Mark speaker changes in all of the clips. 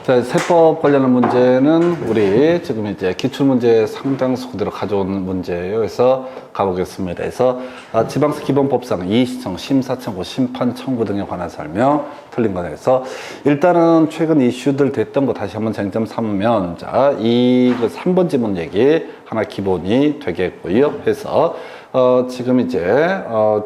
Speaker 1: 자, 세법 관련한 문제는 우리 지금 이제 기출문제 상당수 그대로 가져온 문제예요. 그래서 가보겠습니다. 그래서 지방세 기본법상 이의시청, 심사청구, 심판청구 등에 관한 설명 틀린 거네. 그래서 일단은 최근 이슈들 됐던 거 다시 한번 쟁점 삼으면 자, 이 3번 지문 얘기 하나 기본이 되겠고요. 해서 지금 이제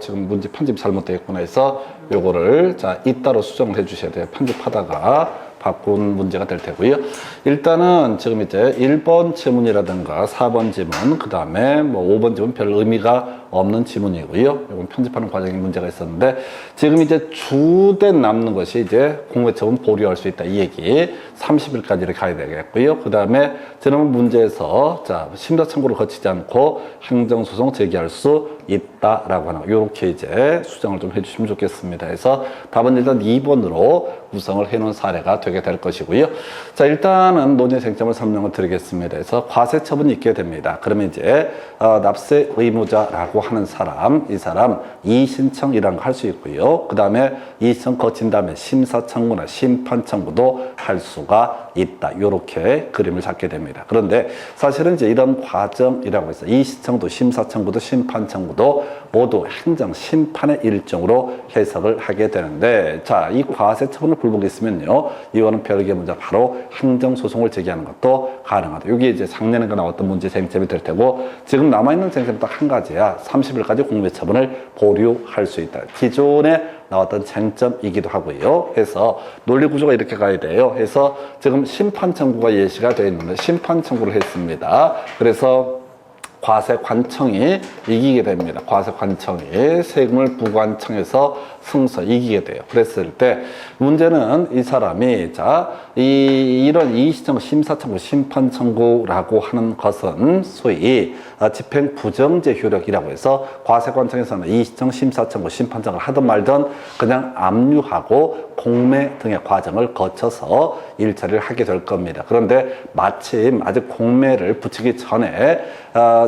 Speaker 1: 지금 문제 편집 잘못되겠구나 해서 요거를 자 잇따로 수정을 해 주셔야 돼요. 편집하다가 바꾼 문제가 될 테고요. 일단은 지금 이제 1번 지문이라든가 4번 지문, 그 다음에 뭐 5번 지문 별 의미가 없는 지문이고요. 이건 편집하는 과정에 문제가 있었는데 지금 이제 주된 남는 것이 이제 공외처분 보류할 수 있다 이 얘기 30일까지 이렇게 가야 되겠고요. 그 다음에 지난번 문제에서 자 심사청구를 거치지 않고 행정소송 제기할 수 있다라고 하는 이렇게 이제 수정을 좀 해주시면 좋겠습니다. 그래서 답은 일단 2번으로 구성을 해놓은 사례가 되게 될 것이고요. 자 일단은 논의 쟁점을 설명을 드리겠습니다. 그래서 과세처분이 있게 됩니다. 그러면 이제 납세 의무자라고 하는 사람, 이 사람 이의신청이라는 거 할 수 있고요. 그 다음에 이의신청 거친 다음에 심사청구나 심판청구도 할 수가 있다. 이렇게 그림을 잡게 됩니다. 그런데 사실은 이제 이런 과정이라고 해서 이의신청도 심사청구도 심판청구도 모두 행정 심판의 일종으로 해석을 하게 되는데 자, 이 과세처분을 불복이 있으면요. 이거는 별개의 문제 바로 행정소송을 제기하는 것도 가능하다. 이게 이제 작년에 나왔던 문제 쟁점이 될 테고 지금 남아있는 쟁점이 딱 한 가지야. 30일까지 공매처분을 보류할 수 있다. 기존에 나왔던 쟁점이기도 하고요. 해서 논리 구조가 이렇게 가야 돼요. 해서 지금 심판 청구가 예시가 되어 있는데 심판 청구를 했습니다. 그래서 과세관청이 이기게 됩니다. 과세관청이 세금을 부과청에서 승소 이기게 돼요. 그랬을 때 문제는 이 사람이 자 이런 이의시청, 심사청구, 심판청구라고 하는 것은 소위 집행 부정제 효력이라고 해서 과세관청에서는 이의시청, 심사청구, 심판청구를 하든 말든 그냥 압류하고 공매 등의 과정을 거쳐서 일처리를 하게 될 겁니다. 그런데 마침 아직 공매를 붙이기 전에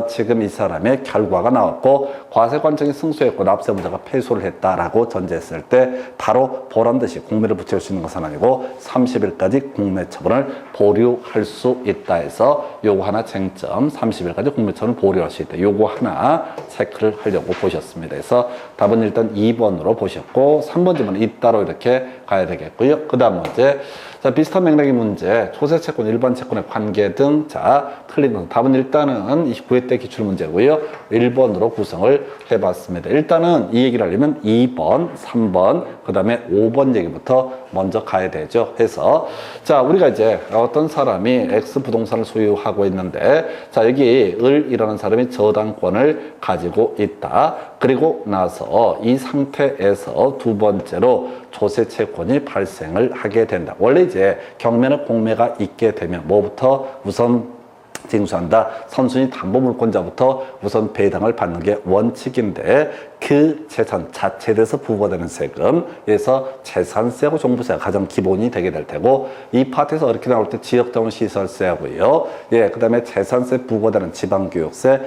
Speaker 1: 지금 이 사람의 결과가 나왔고 과세관청이 승소했고 납세의무자가 패소를 했다라고 전제했을 때 바로 보란듯이 공매를 붙일 수 있는 것은 아니고 30일까지 공매처분을 보류할 수 있다 해서 요거 하나 쟁점 30일까지 공매처분을 보류할 수 있다. 요거 하나 체크를 하려고 보셨습니다. 그래서 답은 일단 2번으로 보셨고 3번 지문은 잇따로 이렇게 가야 되겠고요. 그 다음 문제 자 비슷한 맥락의 문제 조세채권, 일반 채권의 관계 등 자 틀린 건 답은 일단은 29회 때 기출문제고요. 1번으로 구성을 해봤습니다. 일단은 이 얘기를 하려면 2번, 3번, 그 다음에 5번 얘기부터 먼저 가야 되죠. 해서 자 우리가 이제 어떤 사람이 X 부동산을 소유하고 있는데 자 여기 을이라는 사람이 저당권을 가지고 있다. 그리고 나서 이 상태에서 두 번째로 조세채권이 발생을 하게 된다. 원래 이제 경매나 공매가 있게 되면 뭐부터 우선 징수한다. 선순위 담보물권자부터 우선 배당을 받는 게 원칙인데 그 재산 자체에 대해서 부과되는 세금에서 재산세하고 종부세가 가장 기본이 되게 될 테고 이 파트에서 이렇게 나올 때 지역자원시설세하고요. 예, 그 다음에 재산세 부과되는 지방교육세,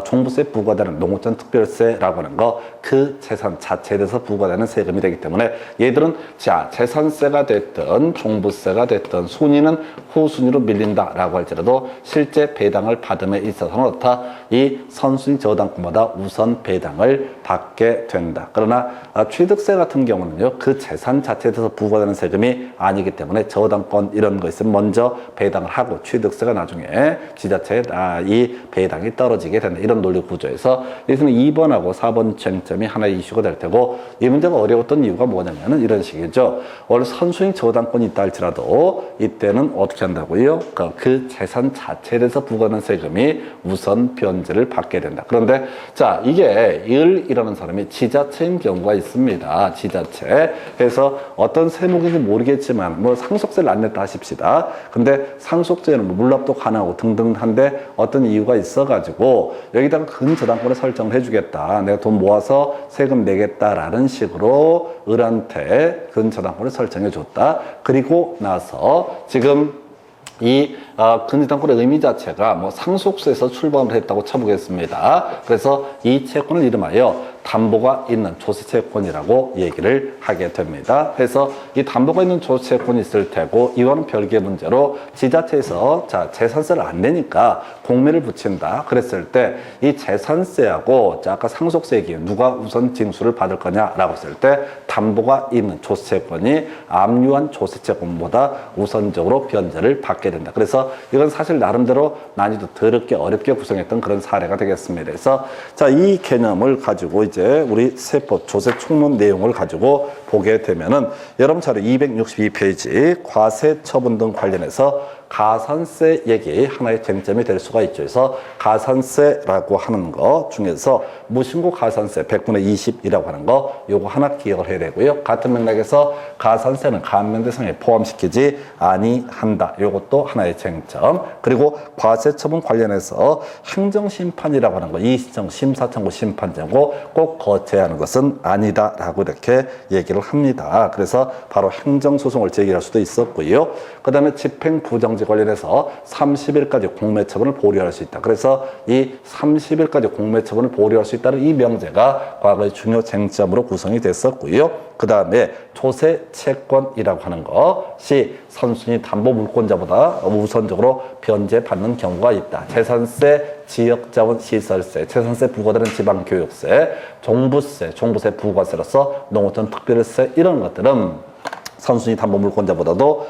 Speaker 1: 종부세 부과되는 농어촌 특별세라고 하는 거 그 재산 자체에 대해서 부과되는 세금이 되기 때문에 얘들은 자 재산세가 됐든 종부세가 됐든 순위는 후순위로 밀린다라고 할지라도 실제 배당을 받음에 있어서는 어떻다? 이 선순위 저당권보다 우선 배당을 받게 된다. 그러나 취득세 같은 경우는요. 그 재산 자체에 대해서 부과되는 세금이 아니기 때문에 저당권 이런 거 있으면 먼저 배당을 하고 취득세가 나중에 지자체에 이 배당이 떨어지게 된다. 이런 논리 구조에서 여기서는 2번하고 4번 쟁점이 하나의 이슈가 될 테고 이 문제가 어려웠던 이유가 뭐냐면은 이런 식이죠. 원래 선순위 저당권이 있다 할지라도 이때는 어떻게 한다고요? 그 재산 자체에 대해서 부과되는 세금이 우선 변제를 받게 된다. 그런데 자 이게 을이라는 사람이 지자체인 경우가 있습니다. 지자체. 그래서 어떤 세목인지 모르겠지만 뭐 상속세를 안 냈다 하십시다. 근데 상속세는 뭐 물납도 가능하고 등등한데 어떤 이유가 있어가지고 여기다가 근저당권을 설정을 해주겠다. 내가 돈 모아서 세금 내겠다라는 식으로 을한테 근저당권을 설정해 줬다. 그리고 나서 지금 이 근저당권의 의미 자체가 뭐 상속세에서 출범을 했다고 쳐보겠습니다. 그래서 이 채권을 이름하여 담보가 있는 조세채권이라고 얘기를 하게 됩니다. 그래서 이 담보가 있는 조세채권이 있을 테고 이와는 별개의 문제로 지자체에서 자 재산세를 안 내니까 공매를 붙인다 그랬을 때 이 재산세하고 자 아까 상속세액이 누가 우선 징수를 받을 거냐라고 했을 때 담보가 있는 조세채권이 압류한 조세채권보다 우선적으로 변제를 받게 된다. 그래서 이건 사실 나름대로 난이도 더럽게 어렵게 구성했던 그런 사례가 되겠습니다. 그래서 자 이 개념을 가지고 이제 우리 세법 조세 총론 내용을 가지고 보게 되면은 여러분 자료 262페이지 과세 처분 등 관련해서 가산세 얘기 하나의 쟁점이 될 수가 있죠. 그래서 가산세라고 하는 거 중에서 무신고 가산세 100분의 20이라고 하는 거 요거 하나 기억을 해야 되고요. 같은 맥락에서 가산세는 감면 대상에 포함시키지 아니한다. 요것도 하나의 쟁점. 그리고 과세 처분 관련해서 행정심판이라고 하는 거 이시청, 심사청구, 심판정고 꼭 거쳐야 하는 것은 아니다라고 이렇게 얘기를 합니다. 그래서 바로 행정소송을 제기할 수도 있었고요. 그 다음에 집행부정지 관련해서 30일까지 공매처분을 보류할 수 있다. 그래서 이 30일까지 공매처분을 보류할 수 있다는 이 명제가 과거의 중요 쟁점으로 구성이 됐었고요. 그 다음에 조세채권이라고 하는 것이 선순위 담보 물권자보다 우선적으로 변제받는 경우가 있다. 재산세, 지역자원 시설세, 재산세 부과되는 지방교육세, 종부세, 종부세 부과세로서 농어촌 특별세 이런 것들은 선순위 담보 물권자보다도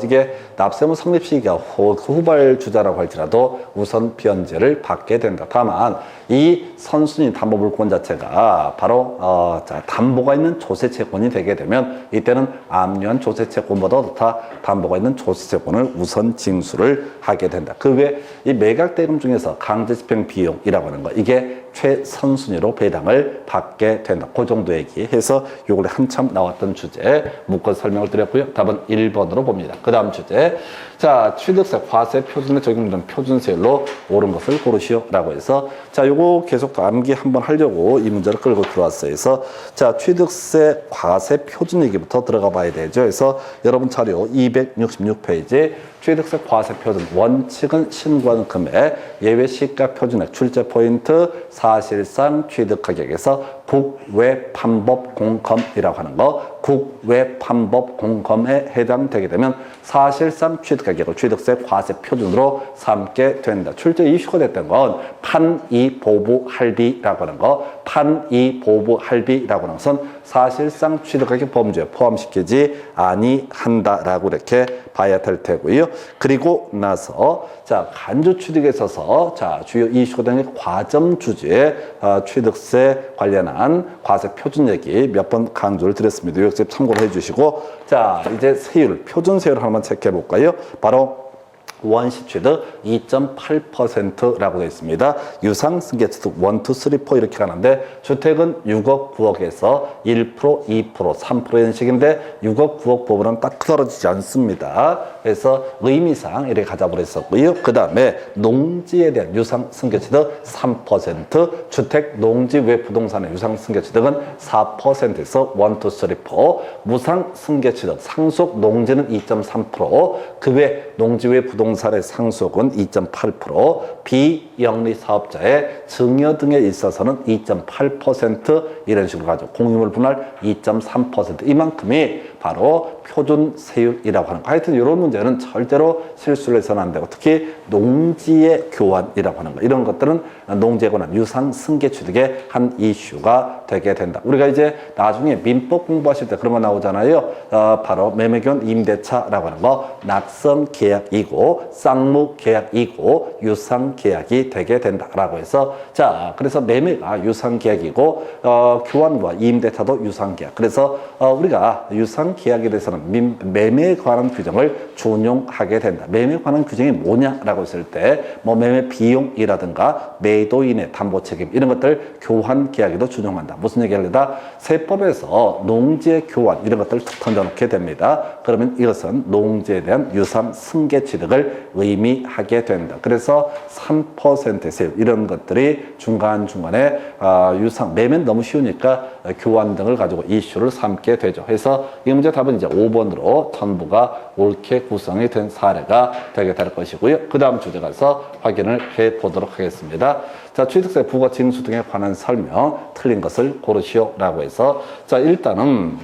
Speaker 1: 이게 납세무 성립 시기가 후발주자라고 할지라도 우선 변제를 받게 된다. 다만 이 선순위 담보 물권 자체가 바로 자, 담보가 있는 조세채권이 되게 되면 이때는 압류한 조세채권보다 더 담보가 있는 조세채권을 우선 징수를 하게 된다. 그 외에 이 매각대금 중에서 강제집행 비용이라고 하는 거 이게 최선순위로 배당을 받게 된다. 그 정도 얘기해서 요번에 한참 나왔던 주제 묶어 설명을 드렸고요. 답은 1번으로 봅니다. 그 다음 주제. 자, 취득세 과세 표준에 적용되는 표준세율로 옳은 것을 고르시오라고 해서 자, 요거 계속 암기 한번 하려고 이 문제를 끌고 들어왔어요. 그래서 자, 취득세 과세 표준 얘기부터 들어가 봐야 되죠. 그래서 여러분 자료 266페이지 취득세 과세 표준 원칙은 신고한 금액 예외 시가 표준액 출제 포인트 사실상 취득가격에서 국외 판법 공검이라고 하는 거 국외 판법 공검에 해당되게 되면 사실상 취득가격을 취득세 과세 표준으로 삼게 된다. 출제 이슈가 됐던 건 판이 보부 할비라고 하는 거 판이 보부 할비라고 하는 것은 사실상 취득가격 범주에 포함시키지 아니한다라고 이렇게 봐야 될 테고요. 그리고 나서 자 간주 취득에 있어서 자 주요 이슈가 되는 과점 주제에 취득세 관련한 과세 표준 얘기 몇 번 강조를 드렸습니다. 요 참고를 해주시고 자 이제 세율 표준 세율 한번 체크해 볼까요? 바로 원시취득 2.8%라고 되어 있습니다. 유상승계취득 1, 2, 3, 4 이렇게 가는데 주택은 6억, 9억에서 1%, 2%, 3% 이런 식인데 6억, 9억 부분은 딱 떨어지지 않습니다. 그래서 의미상 이렇게 가져버렸었고요. 그 다음에 농지에 대한 유상승계취득 3%, 주택, 농지 외 부동산의 유상승계취득은 4%에서 1, 2, 3, 4, 무상승계취득, 상속 농지는 2.3%, 그 외 농지 외 부동산의 상속은 2.8%, 비영리 사업자의 증여 등에 있어서는 2.8% 이런 식으로 가죠. 공유물 분할 2.3% 이만큼이 바로 표준 세율이라고 하는 거. 하여튼 이런 문제는 절대로 실수를 해서는 안 되고 특히 농지의 교환이라고 하는 거 이런 것들은 농지에 관한 유상 승계 취득의 한 이슈가 되게 된다. 우리가 이제 나중에 민법 공부하실 때 그런 거 나오잖아요. 바로 매매견 임대차라고 하는 거 낙선 계약이고 쌍무 계약이고 유상 계약이 되게 된다라고 해서 자 그래서 매매가 유상 계약이고 교환과 임대차도 유상 계약. 그래서 우리가 유상 계약에 대해서는 매매에 관한 규정을 준용하게 된다. 매매에 관한 규정이 뭐냐라고 했을 때 뭐 매매 비용이라든가 매도인의 담보 책임 이런 것들 교환 계약에도 준용한다. 무슨 얘기하려다 세법에서 농지의 교환 이런 것들을 툭 던져놓게 됩니다. 그러면 이것은 농지에 대한 유상 승계 취득을 의미하게 된다. 그래서 3% 세율 이런 것들이 중간중간에 유상 매매는 너무 쉬우니까 교환 등을 가지고 이슈를 삼게 되죠. 그래서 이 문제 답은 이제 5번으로 전부가 옳게 구성이 된 사례가 되게 될 것이고요. 그 다음 주제 가서 확인을 해 보도록 하겠습니다. 자, 취득세 부과 징수 등에 관한 설명, 틀린 것을 고르시오라고 해서, 자, 일단은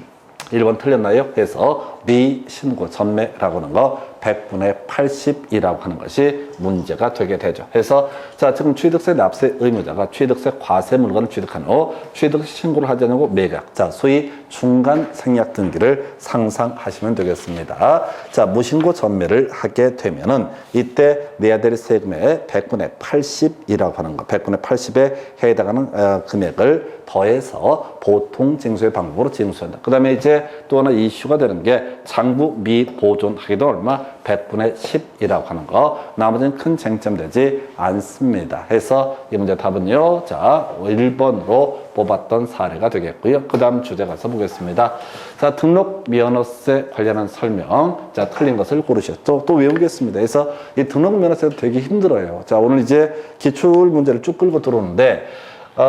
Speaker 1: 1번 틀렸나요? 해서 미신고 전매라고 하는 거 100분의 80이라고 하는 것이 문제가 되게 되죠. 그래서 자, 지금 취득세 납세 의무자가 취득세 과세 물건을 취득한 후 취득 신고를 하지 않고 매각, 자, 소위 중간 생략 등기를 상상하시면 되겠습니다. 자, 무신고 전매를 하게 되면은 이때 내야 될 세금의 100분의 80이라고 하는 거, 100분의 80에 해당하는 금액을 더해서 보통 징수의 방법으로 징수한다. 그 다음에 이제 또 하나 이슈가 되는 게 장부 미보존하기도 얼마? 100분의 10이라고 하는 거. 나머지는 큰 쟁점되지 않습니다. 해서 이 문제 답은요, 자, 1번으로 뽑았던 사례가 되겠고요. 그 다음 주제 가서 보겠습니다. 자, 등록 면허세 관련한 설명. 자, 틀린 것을 고르셨죠. 또 외우겠습니다. 그래서 이 등록 면허세도 되게 힘들어요. 자, 오늘 이제 기출 문제를 쭉 끌고 들어오는데,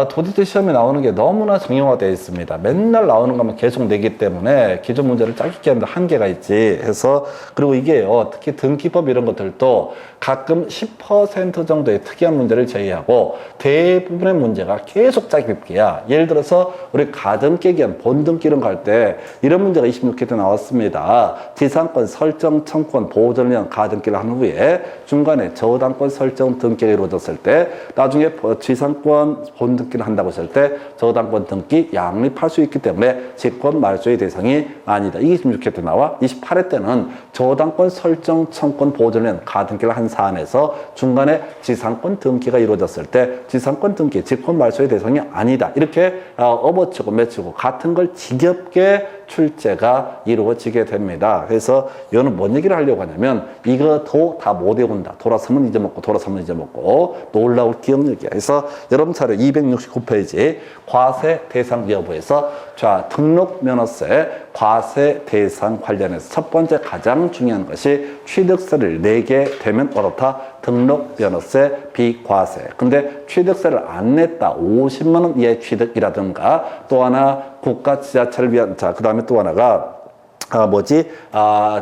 Speaker 1: 도대체 시험에 나오는 게 너무나 정형화되어 있습니다. 맨날 나오는 것만 계속 내기 때문에 기존 문제를 짧게 하는데 한계가 있지 해서, 그리고 이게요, 특히 등기법 이런 것들도 가끔 10% 정도의 특이한 문제를 제외하고 대부분의 문제가 계속 짧게야. 예를 들어서 우리 가등기 기한 본등기 이런 거 할 때 이런 문제가 26회 때 나왔습니다. 지상권 설정 청권 보존령 가등기를 한 후에 중간에 저당권 설정 등기가 이루어졌을 때 나중에 지상권 본등기를 한다고 했을 때 저당권 등기 양립할 수 있기 때문에 직권 말소의 대상이 아니다. 이게 26회 때 나와. 28회 때는 저당권 설정 청권 보존령 가등기를 한 사안에서 중간에 지상권 등기가 이루어졌을 때 지상권 등기 직권 말소의 대상이 아니다. 이렇게 업어치고 맺히고 같은 걸 지겹게 출제가 이루어지게 됩니다. 그래서 이거는 뭔 얘기를 하려고 하냐면 이것도 다 못 외운다. 돌아서면 잊어먹고 돌아서면 잊어먹고 놀라울 기억력이야. 그래서 여러분 차례 269페이지 과세 대상 여부에서 자, 등록 면허세 과세 대상 관련해서 첫 번째 가장 중요한 것이 취득세를 내게 되면 어떻다? 등록 면허세 비과세. 근데 취득세를 안 냈다. 50만 원 이하의 취득이라든가 또 하나 국가 지자체를 위한, 자, 그 다음에 또 하나가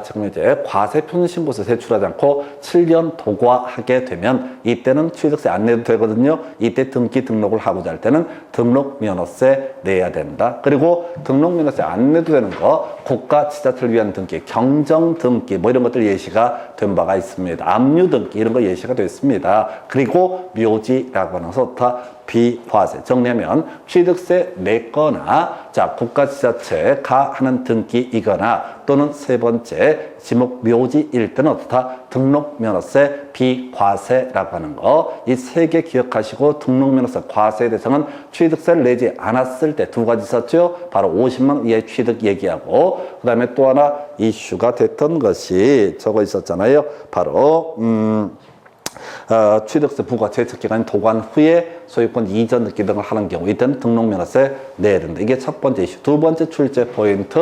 Speaker 1: 지금 이제 과세표준 신고서 제출하지 않고 7년 도과하게 되면 이때는 취득세 안 내도 되거든요. 이때 등기 등록을 하고자 할 때는 등록 면허세 내야 된다. 그리고 등록 면허세 안 내도 되는 거 국가 지자체를 위한 등기, 경정 등기 뭐 이런 것들 예시가 된 바가 있습니다. 압류 등기 이런 거 예시가 됐습니다. 그리고 묘지라고 하는 것은 다 비과세. 정리하면 취득세 냈거나 자, 국가 지자체가 하는 등기이거나 또는 세 번째 지목 묘지일 때는 어떻다? 등록 면허세 비과세라고 하는 거. 이 세 개 기억하시고 등록 면허세 과세 대상은 취득세를 내지 않았을 때 두 가지 있었죠. 바로 50만 원 이하의 취득 얘기하고 그 다음에 또 하나 이슈가 됐던 것이 저거 있었잖아요. 바로 취득세 부과 제척기간 도관 후에 소유권 이전 등기 등을 하는 경우 이때는 등록면허세 내야 된다. 이게 첫 번째 이슈. 두 번째 출제 포인트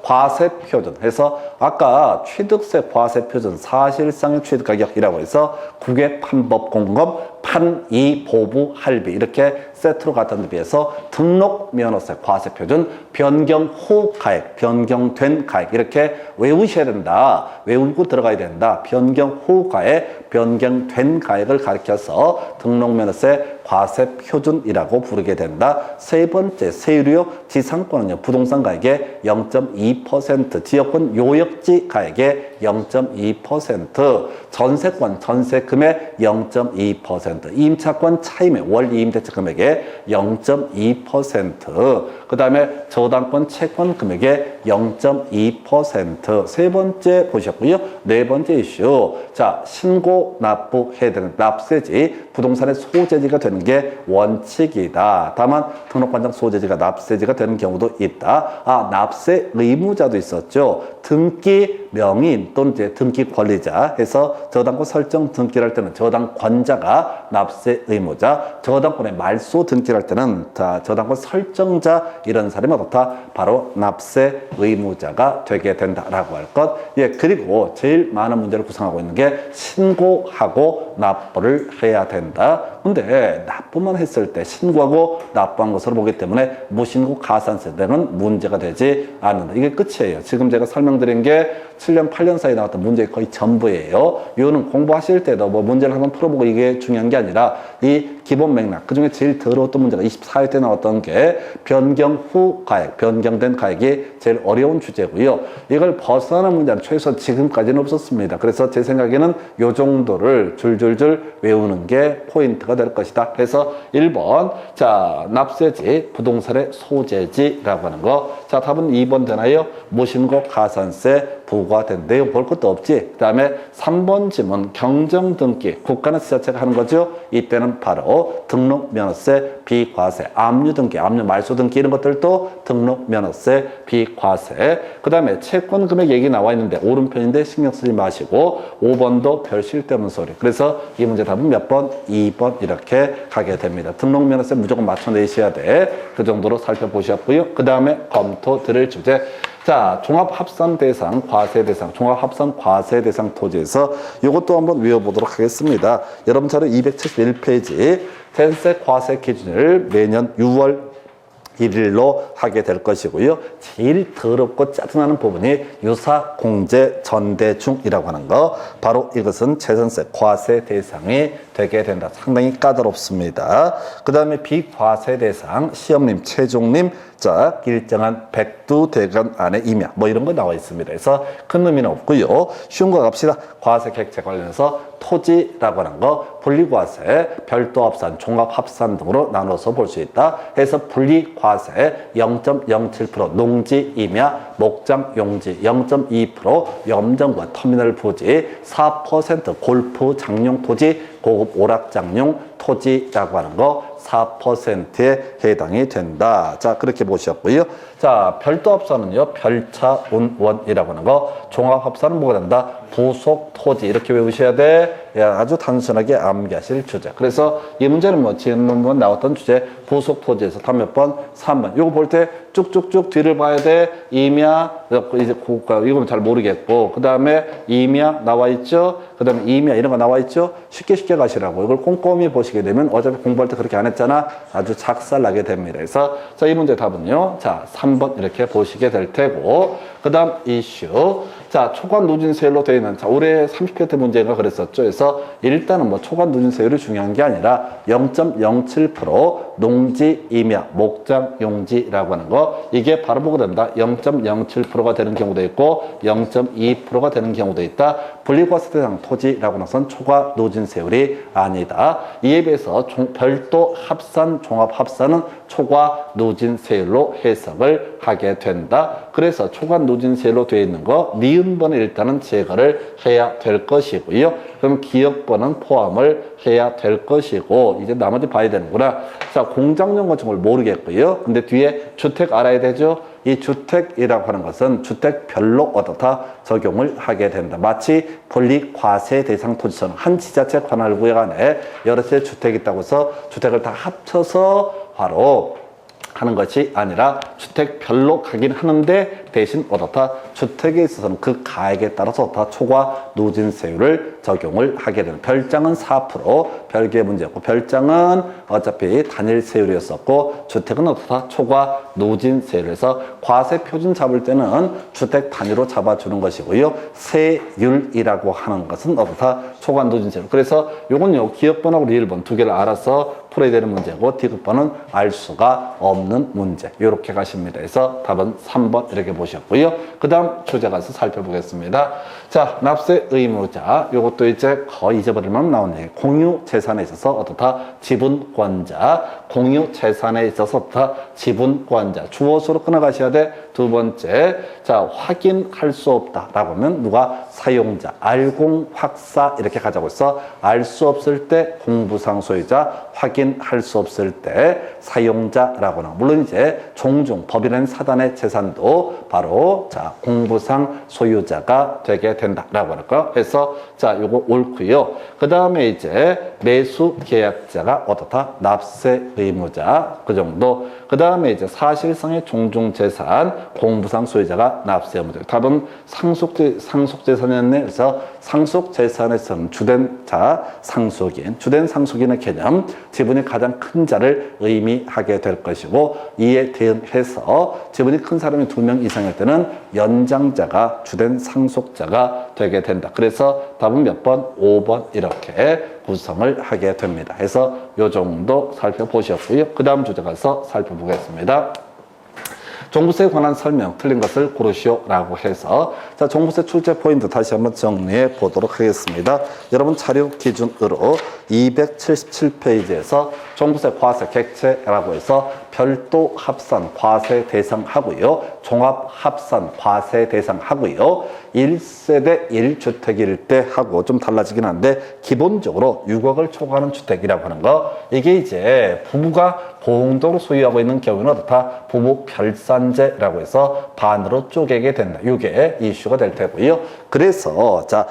Speaker 1: 과세표준. 해서 아까 취득세 과세표준 사실상의 취득가격이라고 해서 국외 판법 공급 판이 보부 할비 이렇게 세트로 갔던 데 비해서 등록면허세 과세표준 변경 후 가액 변경된 가액 이렇게 외우셔야 된다. 외우고 들어가야 된다. 변경 후 가액 변경된 가액을 가리켜서 등록면허세 과세표준이라고 부르게 된다. 세 번째 세율이요. 지상권은요. 부동산 가액의 0.2% 지역권 요역지 가액의 0.2% 전세권 전세금의 0.2% 임차권 차임의 월 이임대차 금액의 0.2% 그 다음에 저당권 채권 금액의 0.2% 세 번째 보셨고요. 네 번째 이슈 자 신고 납부해야 되는 납세지 부동산의 소재지가 되는 게 원칙이다. 다만 등록관장 소재지가 납세지가 되는 경우도 있다. 납세 의무자도 있었죠. 등기 명의인 또는 이제 등기 권리자 해서 저당권 설정 등기를 할 때는 저당권자가 납세 의무자, 저당권의 말소 등기를 할 때는 저당권 설정자 이런 사람이 어떻다? 바로 납세 의무자가 되게 된다라고 할 것. 예, 그리고 제일 많은 문제를 구성하고 있는 게 신고하고 납부를 해야 된다. 근데 납부만 했을 때 신고하고 납부한 것으로 보기 때문에 무신고 가산세 등은 문제가 되지 않는다. 이게 끝이에요. 지금 제가 설명드린 게 7년, 8년 사이에 나왔던 문제의 거의 전부예요. 이거는 공부하실 때도 뭐 문제를 한번 풀어보고 이게 중요한 게 아니라 이 기본 맥락, 그 중에 제일 더러웠던 문제가 24회 때 나왔던 게 변경 후 가액, 변경된 가액이 제일 어려운 주제고요. 이걸 벗어나는 문제는 최소한 지금까지는 없었습니다. 그래서 제 생각에는 요 정도를 줄줄줄 외우는 게 포인트가 될 것이다. 그래서 1번, 자, 납세지, 부동산의 소재지라고 하는 거. 자, 답은 2번 되나요? 무신고 가산세 부과된대요. 볼 것도 없지. 그 다음에 3번 지문 경정등기, 국가나 지자체가 하는 거죠. 이때는 바로 등록면허세, 비과세, 압류등기, 압류 말소등기 이런 것들도 등록면허세, 비과세. 그 다음에 채권금액 얘기 나와 있는데 오른편인데 신경 쓰지 마시고 5번도 별 쓸데없는 소리. 그래서 이 문제 답은 몇 번? 2번 이렇게 가게 됩니다. 등록면허세 무조건 맞춰내셔야 돼. 그 정도로 살펴보셨고요. 그 다음에 검토 드릴 주제. 자, 종합합산 대상, 과세 대상, 종합합산 과세 대상 토지에서 이것도 한번 외워보도록 하겠습니다. 여러분 차례 271페이지 전세 과세 기준을 매년 6월 1일로 하게 될 것이고요. 제일 더럽고 짜증나는 부분이 유사공제 전대중이라고 하는 거. 바로 이것은 재산세 과세 대상이 되게 된다. 상당히 까다롭습니다. 그 다음에 비과세 대상, 시험님, 최종님, 자, 일정한 백두대간 안에 임야, 뭐 이런 거 나와 있습니다. 그래서 큰 의미는 없고요. 쉬운 거 갑시다. 과세 객체 관련해서 토지라고 하는 거, 분리과세, 별도합산, 종합합산 등으로 나눠서 볼 수 있다. 해서 분리과세 0.07%, 농지, 임야, 목장, 용지 0.2%, 염정과 터미널 부지 4%, 골프, 장용 토지, 고급 오락장용 토지라고 하는 거 4%에 해당이 된다. 자, 그렇게 보셨고요. 자, 별도합산은요, 별차운원이라고 하는 거, 종합합산은 뭐가 된다? 부속 토지. 이렇게 외우셔야 돼. 아주 단순하게 암기하실 주제. 그래서 이 문제는 뭐 지난번 나왔던 주제, 부속 토지에서 답 몇 번? 3번. 이거 볼 때 쭉쭉쭉 뒤를 봐야 돼. 임야, 이제 이건 잘 모르겠고, 그 다음에 임야 나와 있죠. 그 다음에 임야 이런 거 나와 있죠. 쉽게 가시라고. 이걸 꼼꼼히 보시게 되면 어차피 공부할 때 그렇게 안 했잖아. 아주 작살나게 됩니다. 그래서 자, 이 문제 답은요. 자, 3번 이렇게 보시게 될 테고, 그 다음 이슈. 자, 초과 누진세율로 되어 있는, 자, 올해 30회 때 문제가 그랬었죠. 그래서 일단은 뭐 초과 누진세율이 중요한 게 아니라 0.07% 농지, 임야, 목장, 용지라고 하는 거, 이게 바로 보게 된다. 0.07%가 되는 경우도 있고 0.2%가 되는 경우도 있다. 분리과세 대상 토지라고 하는 것은 초과 누진세율이 아니다. 이에 비해서 별도 합산, 종합합산은 초과 누진세율로 해석을 하게 된다. 그래서 초과 누진세율로 되어 있는 거 니은번은 일단은 제거를 해야 될 것이고요. 그럼 기억번은 포함을 해야 될 것이고, 이제 나머지 봐야 되는구나. 자, 공장용 건축을 모르겠고요. 근데 뒤에 주택 알아야 되죠. 이 주택이라고 하는 것은 주택별로 어떻다 적용을 하게 된다. 마치 분리과세 대상 토지선 한 지자체 관할구역 안에 여러 채 주택이 있다고 해서 주택을 다 합쳐서 바로 하는 것이 아니라 주택별로 가긴 하는데 대신 어떻다? 주택에 있어서는 그 가액에 따라서 어떻다? 초과 누진세율을 적용을 하게 되는. 별장은 4%, 별개의 문제였고, 별장은 어차피 단일세율이었었고, 주택은 어떻다? 초과 누진세율에서 과세 표준 잡을 때는 주택 단위로 잡아주는 것이고요. 세율이라고 하는 것은 어떻다? 초과 누진세율. 그래서 요건요, 기억번하고 리을번 두 개를 알아서 풀어야 되는 문제고, 디귿번은 알 수가 없는 문제. 이렇게 가십니다. 그래서 답은 3번 이렇게 보셨고요. 그 다음 주제 가서 살펴보겠습니다. 자, 납세 의무자. 요것도 이제 거의 잊어버릴만 나오네. 공유 재산에 있어서 어떻다? 지분권자. 공유 재산에 있어서 어떻다? 지분권자. 주어수로 끊어가셔야 돼. 두 번째. 자, 확인할 수 없다라고 하면 누가? 사용자. 알공확사 이렇게 가자고 해서 알 수 없을 때 공부상 소유자, 확인할 수 없을 때 사용자라고 하는. 물론 이제 종종 법인은 사단의 재산도 바로 자, 공부상 소유자가 되게 된다라고 할까. 그래서 자, 요거 옳고요. 그 다음에 이제 매수 계약자가 어떻다? 납세 의무자. 그 정도. 그 다음에 이제 사실상의 종종 재산, 공부상 소유자가 납세 의무자. 답은 상속재산이었네. 그래서 상속재산에서는 주된 자, 상속인. 주된 상속인의 개념, 지분이 가장 큰 자를 의미하게 될 것이고, 이에 대응해서 지분이 큰 사람이 2명 이상일 때는 연장자가 주된 상속자가 되게 된다. 그래서 답은 몇 번? 5번 이렇게 구성을 하게 됩니다. 그래서 요 정도 살펴보셨고요. 그 다음 주제 가서 살펴보겠습니다. 종부세에 관한 설명, 틀린 것을 고르시오라고 해서 자, 종부세 출제 포인트 다시 한번 정리해 보도록 하겠습니다. 여러분 자료 기준으로 277페이지에서 종부세 과세 객체라고 해서 별도 합산 과세 대상하고요. 종합 합산 과세 대상하고요. 1세대 1주택일 때 하고 좀 달라지긴 한데 기본적으로 6억을 초과하는 주택이라고 하는 거, 이게 이제 부부가 공동으로 소유하고 있는 경우는 어떻다? 부부 별산제라고 해서 반으로 쪼개게 된다. 이게 이슈가 될 테고요. 그래서 자,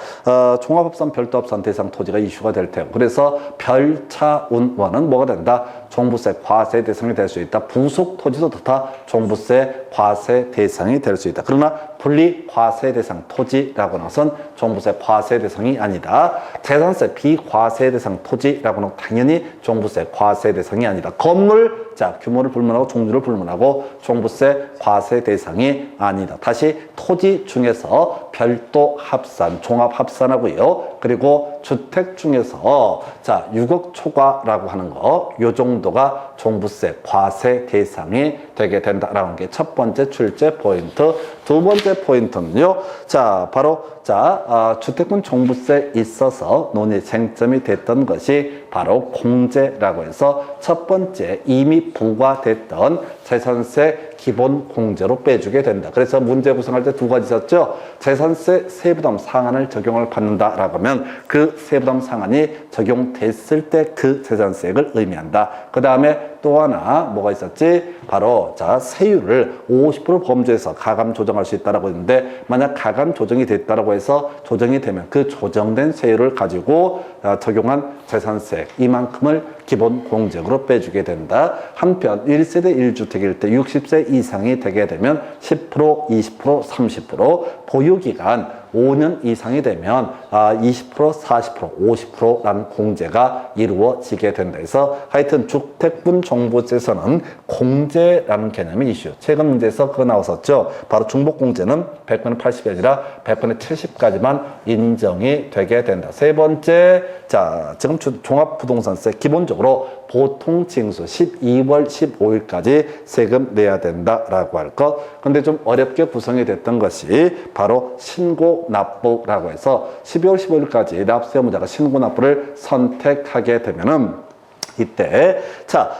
Speaker 1: 종합합산 별도합산 대상 토지가 이슈가 될 테고, 그래서 별차운원은 뭐가 된다? 종부세 과세 대상이 될 수 있다. 부속 토지도 어떻다? 종부세 과세 대상이 될 수 있다. 그러나 분리 과세 대상 토지라고 하는 것은 종부세 과세 대상이 아니다. 재산세 비과세 대상 토지라고는 당연히 종부세 과세 대상이 아니다. 건물, 자, 규모를 불문하고 종류를 불문하고 종부세 과세 대상이 아니다. 다시 토지 중에서 별도 합산, 종합 합산하고요. 그리고 주택 중에서 자, 6억 초과라고 하는 거, 요 정도가 종부세 과세 대상이 되게 된다라는 게 첫 번째 출제 포인트. 두 번째 포인트는요. 자, 바로 자, 주택분 종부세에 있어서 논의 쟁점이 됐던 것이 바로 공제라고 해서 첫 번째 이미 부과됐던 재산세 기본 공제로 빼주게 된다. 그래서 문제 구성할 때 두 가지 있었죠. 재산세 세부담 상한을 적용을 받는다라고 하면 그 세부담 상한이 적용됐을 때 그 재산세액을 의미한다. 그 다음에 또 하나 뭐가 있었지? 바로 자, 세율을 50% 범주에서 가감 조정할 수 있다라고 했는데, 만약 가감 조정이 됐다라고 해서 조정이 되면 그 조정된 세율을 가지고 적용한 재산세 이만큼을 기본 공제로 빼주게 된다. 한편 1세대 1주택일 때 60세 이상이 되게 되면 10%, 20%, 30%, 보유기간 5년 이상이 되면 20%, 40%, 50%라는 공제가 이루어지게 된다. 그래서 하여튼 주택분 종부세에서는 공제라는 개념이 이슈. 최근 문제에서 그거 나왔었죠. 바로 중복공제는 100분의 80이 아니라 100분의 70까지만 인정이 되게 된다. 세 번째, 자, 지금 종합부동산세 기본적으로 보통 징수 12월 15일까지 세금 내야 된다라고 할 것. 근데 좀 어렵게 구성이 됐던 것이 바로 신고 납부라고 해서 12월 15일까지 납세 의무자가 신고 납부를 선택하게 되면은 이때 자,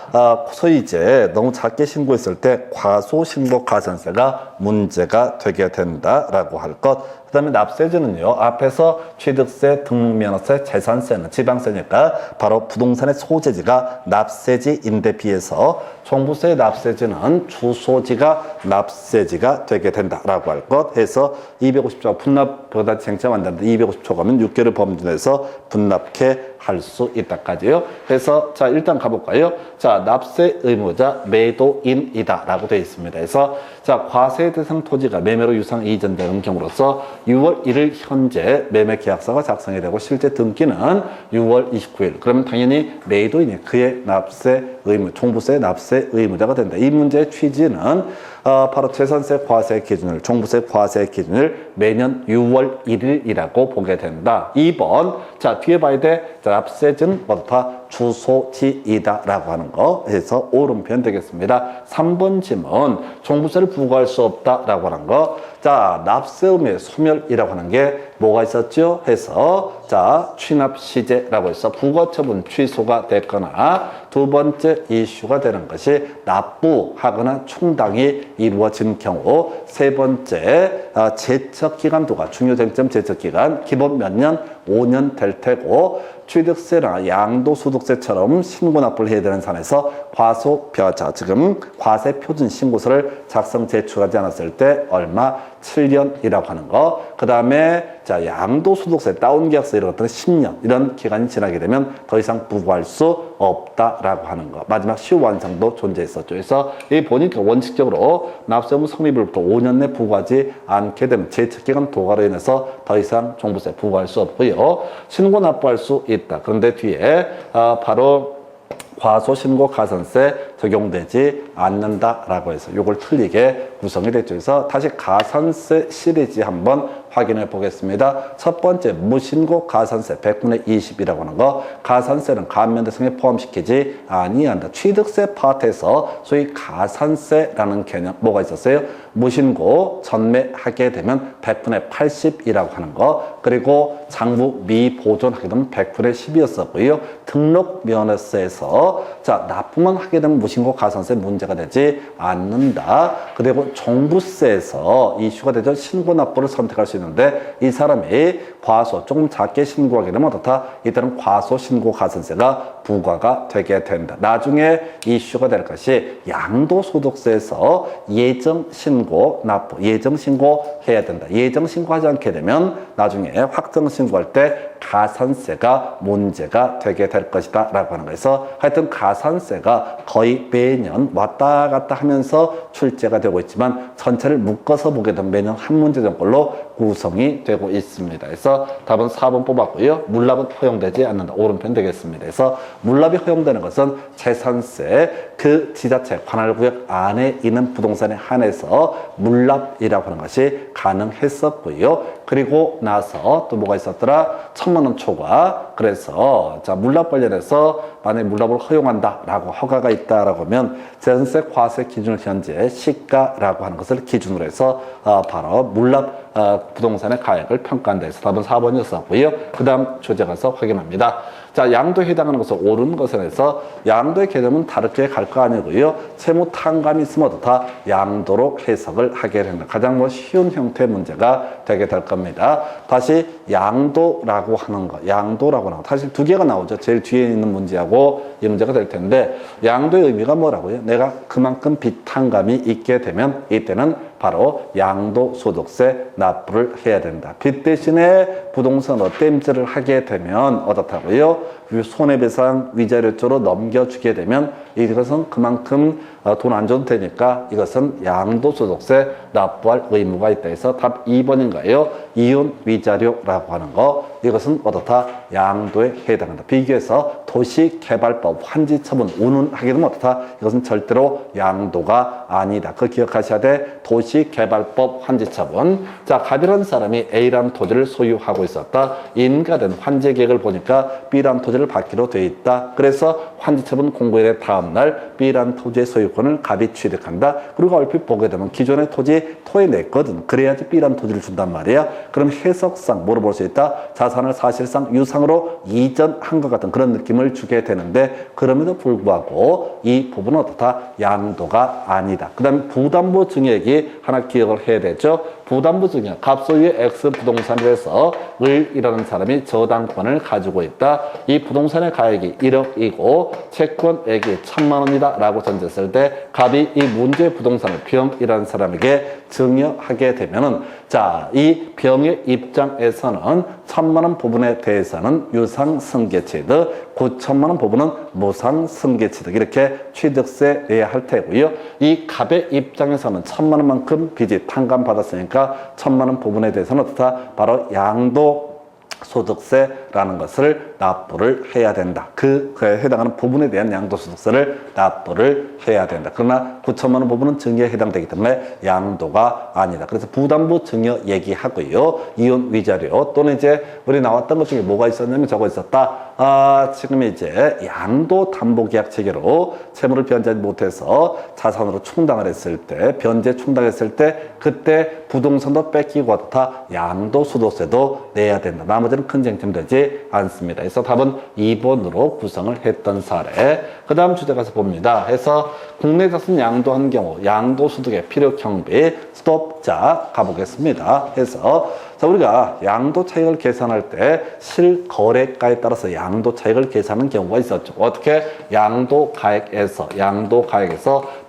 Speaker 1: 소위 이제 너무 작게 신고했을 때 과소신고 가산세가 문제가 되게 된다라고 할 것. 그 다음에 납세제는요, 앞에서 취득세, 등록면허세, 재산세는 지방세니까 바로 부동산의 소재지가 납세지인데 비해서 종부세 납세지는 주소지가 납세지가 되게 된다라고 할 것 해서 250조 분납보다 쟁점한다는데 250조 가면 6개월 범주 내에서 분납해 할 수 있다까지요. 그래서 자, 일단 가볼까요? 자, 납세 의무자 매도인이다 라고 되어 있습니다. 그래서 자, 과세 대상 토지가 매매로 유상 이전되는 경우로서 6월 1일 현재 매매 계약서가 작성이 되고 실제 등기는 6월 29일. 그러면 당연히 매도인이 그의 납세 의무, 종부세 납세 의무자가 된다. 이 문제의 취지는 바로 재산세 과세 기준을, 종부세 과세 기준을 매년 6월 1일이라고 보게 된다. 2번, 자, 뒤에 봐야 돼. 자, 납세지는 뭐다? 주소지이다라고 하는 거 해서 오른편 되겠습니다. 3번 질문, 종부세를 부과할 수 없다라고 하는 거. 자, 납세 의무의 소멸이라고 하는 게 뭐가 있었죠? 해서 자 취납시제라고 해서 부과처분 취소가 됐거나 두 번째 이슈가 되는 것이 납부하거나 충당이 이루어진 경우 세 번째 제척기간 도가 중요쟁점 제척기간 기본 몇 년? 5년 될 테고 취득세나 양도소득세처럼 신고 납부를 해야 되는 산에서 과소표자 지금 과세표준 신고서를 작성 제출하지 않았을 때 얼마? 7년이라고 하는 거. 그 다음에 자 양도소득세 다운계약서 이런 것들은 10년 이런 기간이 지나게 되면 더 이상 부과할 수 없다라고 하는 거. 마지막 시효완상도 존재했었죠. 그래서 이 보니까 원칙적으로 납세의무 성립일부터 5년 내 부과하지 않게 되면 제척기간 도과로 인해서 더 이상 종부세 부과할 수 없고요. 신고 납부할 수 있다. 그런데 뒤에 바로 과소신고 가산세 적용되지 않는다라고 해서 이걸 틀리게 구성이 됐죠. 그래서 다시 가산세 시리즈 한번 확인해 보겠습니다. 첫 번째 무신고 가산세 100분의 20이라고 하는 거. 가산세는 감면대상에 포함시키지 아니한다. 취득세 파트에서 소위 가산세라는 개념 뭐가 있었어요? 무신고 전매하게 되면 100분의 80이라고 하는 거. 그리고 장부 미보존하게 되면 100분의 10이었었고요. 등록 면허세에서 자 납부만 하게 되면 무신고 가산세 문제가 되지 않는다. 그리고 종부세에서 이슈가 되죠. 신고 납부를 선택할 수 있는데 이 사람이 과소 조금 작게 신고하게 되면 어떻다? 이때는 과소 신고 가산세가 부과가 되게 된다. 나중에 이슈가 될 것이 양도소득세에서 예정 신고 납부 예정 신고 해야 된다. 예정 신고하지 않게 되면 나중에 확정 신고할 때 가산세가 문제가 되게 될 것이다 라고 하는 거에서 하여튼 가산세가 거의 매년 왔다 갔다 하면서 출제가 되고 있지만 전체를 묶어서 보게 되면 매년 한 문제 정도로 구성이 되고 있습니다. 그래서 답은 4번 뽑았고요. 물납은 허용되지 않는다. 오른편 되겠습니다. 그래서 물납이 허용되는 것은 재산세 그 지자체 관할구역 안에 있는 부동산에 한해서 물납이라고 하는 것이 가능했었고요. 그리고 나서 또 뭐가 있었더라? 1,000만 원 초과. 그래서 자 물납 관련해서 만약에 물납을 허용한다라고 허가가 있다라고 하면 재산세 과세 기준을 현재 시가라고 하는 것을 기준으로 해서 바로 물납 부동산의 가액을 평가한다 해서 답은 4번이었었고요. 그 다음 주제 가서 확인합니다. 자, 양도에 해당하는 것을 옳은 것에 대해서 양도의 개념은 다르게 갈 거 아니고요. 채무 탕감이 있으면 어떻다? 양도로 해석을 하게 된다. 가장 쉬운 형태의 문제가 되게 될 겁니다. 다시 양도라고 하는 거, 양도라고 하는 거. 사실 두 개가 나오죠. 제일 뒤에 있는 문제하고 이 문제가 될 텐데 양도의 의미가 뭐라고요? 내가 그만큼 빚 탕감이 있게 되면 이때는 바로 양도소득세 납부를 해야 된다. 빚 대신에 부동산으로 땜질을 하게 되면 어떻다고요? 손해배상 위자료조로 넘겨주게 되면 이것은 그만큼 돈 안 줘도 되니까 이것은 양도소득세 납부할 의무가 있다 해서 답 2번인가요? 이윤 위자료라고 하는 거 이것은 어떻다? 양도에 해당한다. 비교해서 도시개발법 환지처분 운운하게 되면 어떻다? 이것은 절대로 양도가 아니다. 그거 기억하셔야 돼. 도시개발법 환지처분. 자, 갑이라는 사람이 A라는 토지를 소유하고 있었다. 인가된 환제계획을 보니까 B라는 토지를 받기로 돼 있다. 그래서 환지처분 공고일의 다음날 B라는 토지의 소유권을 갑이 취득한다. 그리고 얼핏 보게 되면 기존의 토지 토해냈거든. 그래야지 B라는 토지를 준단 말이야. 그럼 해석상 뭐로 볼 수 있다? 자산을 사실상 유상으로 이전한 것 같은 그런 느낌을 주게 되는데 그럼에도 불구하고 이 부분은 어떻다? 양도가 아니다. 그 다음에 부담보 증액이 하나 기억을 해야 되죠. 부담보 증액, 갑소유의 X 부동산에서 을이라는 사람이 저당권을 가지고 있다. 이 부동산의 가액이 1억이고 채권액이 1,000만 원이다 라고 전제했을 때 갑이 이 문제의 부동산을 병이라는 사람에게 증여하게 되면은 자, 이 병의 입장에서는 1,000만 원 부분에 대해서는 유상승계취득, 9천만 원 부분은 무상승계취득 이렇게 취득세 내야 할 테고요. 이 갑의 입장에서는 1,000만 원만큼 빚이 탕감받았으니까 1,000만 원 부분에 대해서는 어떻다? 바로 양도 소득세라는 것을 납부를 해야 된다. 그에 해당하는 부분에 대한 양도소득세를 납부를 해야 된다. 그러나 9천만 원 부분은 증여에 해당되기 때문에 양도가 아니다. 그래서 부담부 증여 얘기하고요. 이혼 위자료 또는 이제 우리 나왔던 것 중에 뭐가 있었냐면 저거 있었다. 지금 이제 양도 담보계약 체계로 채무를 변제하지 못해서 자산으로 충당을 했을 때, 변제 충당했을 때 그때 부동산도 뺏기고 다 양도소득세도 내야 된다. 나머지는 큰 쟁점 되지 않습니다. 그래서 답은 2번으로 구성을 했던 사례. 그 다음 주제 가서 봅니다. 해서 국내 자산 양도한 경우 양도소득의 필요 경비 스톱. 자, 가보겠습니다. 해서 자, 우리가 양도 차익을 계산할 때 실거래가에 따라서 양도 차익을 계산하는 경우가 있었죠. 어떻게? 양도가액에서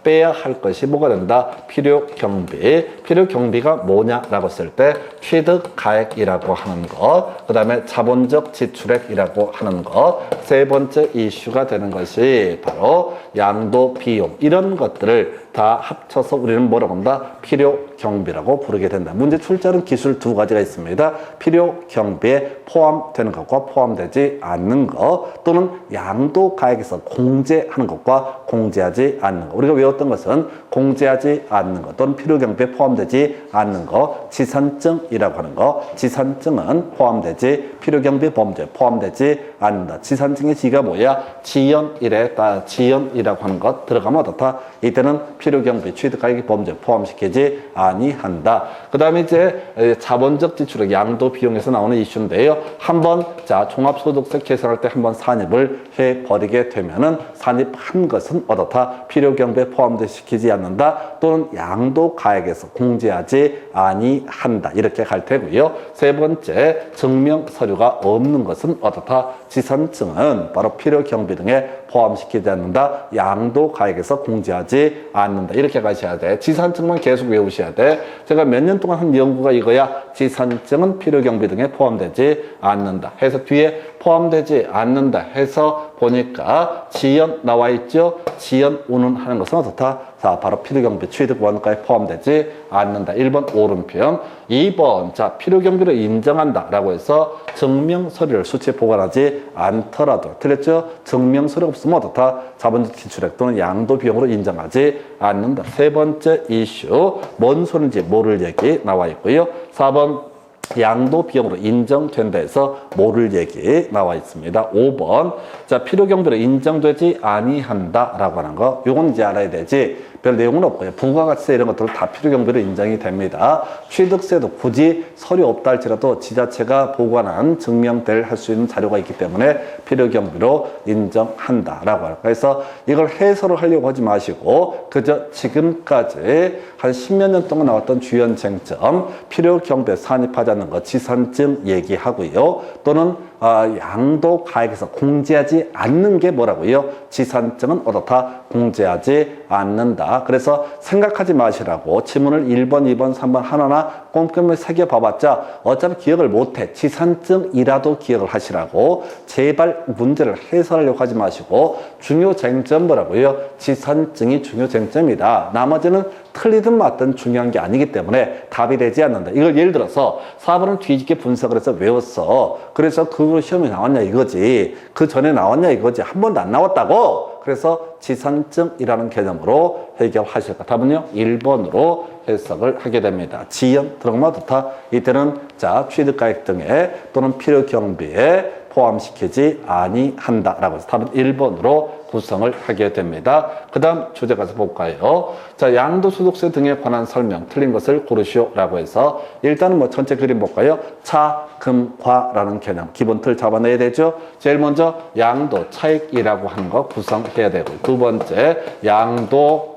Speaker 1: 빼야 할 것이 뭐가 된다? 필요경비. 필요경비가 뭐냐라고 했을 때 취득가액이라고 하는 것, 그 다음에 자본적 지출액이라고 하는 것, 세 번째 이슈가 되는 것이 바로 양도비용. 이런 것들을 다 합쳐서 우리는 뭐라고 한다? 필요경비라고 부르게 된다. 문제 출제하는 기술 두 가지가 있습니다. 필요경비에 포함되는 것과 포함되지 않는 것, 또는 양도가액에서 공제하는 것과 공제하지 않는 것. 우리가 외웠던 것은 공제하지 않는 것 또는 필요경비에 포함되지 않는 것, 지산증이라고 하는 것. 지산증은 포함되지, 필요경비 범죄에 포함되지 않는다. 지산증의 지가 뭐야? 지연이라고 하는 것 들어가면 어떻다? 이때는 필요경비, 취득가액 범죄 포함시키지 아니한다. 그 다음에 이제 자본적 지출액, 양도 비용에서 나오는 이슈인데요. 한번 자 종합소득세 계산할 때 한번 산입을 해버리게 되면은 산입한 것은 어떻다? 필요경비에 포함시키지 않는다. 또는 양도가액에서 공제하지 아니한다. 이렇게 갈 테고요. 세 번째, 증명서류가 없는 것은 어떻다? 지산증은 바로 필요경비 등에 포함시키지 않는다. 양도가액에서 공제하지 않는다. 이렇게 가셔야 돼. 지산증만 계속 외우셔야 돼. 제가 몇 년 동안 한 연구가 이거야. 지산증은 필요경비 등에 포함되지 않는다. 해서 뒤에 포함되지 않는다 해서 보니까 지연 나와 있죠. 지연 운운하는 것은 어떻다? 자, 바로 필요경비 취득 원가에 포함되지 않는다. 1번 오른편. 2번 자 필요경비를 인정한다라고 해서 증명서류를 수치에 보관하지 않더라도, 틀렸죠? 증명서류 없으면 어떻다? 자본적 지출액 또는 양도 비용으로 인정하지 않는다. 세 번째 이슈, 뭔 소리인지 모를 얘기 나와 있고요. 4번 양도 비용으로 인정된다 해서 모를 얘기 나와 있습니다. 5번 자 필요경비로 인정되지 아니한다 라고 하는 거, 요건 이제 알아야 되지. 별 내용은 없고요. 부가가치세 이런 것들은 다 필요경비로 인정이 됩니다. 취득세도 굳이 서류 없다 할지라도 지자체가 보관한 증명될 할 수 있는 자료가 있기 때문에 필요경비로 인정한다라고 할까. 그래서 이걸 해설을 하려고 하지 마시고 그저 지금까지 한 10몇 년 동안 나왔던 주연 쟁점, 필요경비에 산입하지 않는 것, 지산증 얘기하고요. 또는 양도가액에서 공제하지 않는 게 뭐라고요? 지산증은 어떻다? 공제하지 않는다. 그래서 생각하지 마시라고 지문을 1번, 2번, 3번 하나하나 꼼꼼히 새겨봐봤자 어차피 기억을 못해. 지산증이라도 기억을 하시라고 제발 문제를 해설하려고 하지 마시고 중요 쟁점 뭐라고요? 지산증이 중요 쟁점이다. 나머지는 틀리든 맞든 중요한 게 아니기 때문에 답이 되지 않는다. 이걸 예를 들어서 4번을 뒤집게 분석을 해서 외웠어. 그래서 그거 시험에 나왔냐 이거지. 그 전에 나왔냐 이거지. 한 번도 안 나왔다고. 그래서 지산증이라는 개념으로 해결하실까? 답은요 1번으로 해석을 하게 됩니다. 지연 들어가면 좋다. 이때는 자 취득가액 등에 또는 필요경비에 포함시키지 아니한다라고 해서 답은 1번으로 구성을 하게 됩니다. 그 다음 주제 가서 볼까요? 자, 양도소득세 등에 관한 설명, 틀린 것을 고르시오라고 해서 일단은 뭐 전체 그림 볼까요? 차, 금, 과라는 개념, 기본 틀 잡아내야 되죠. 제일 먼저 양도 차익이라고 하는 거 구성해야 되고, 두 번째 양도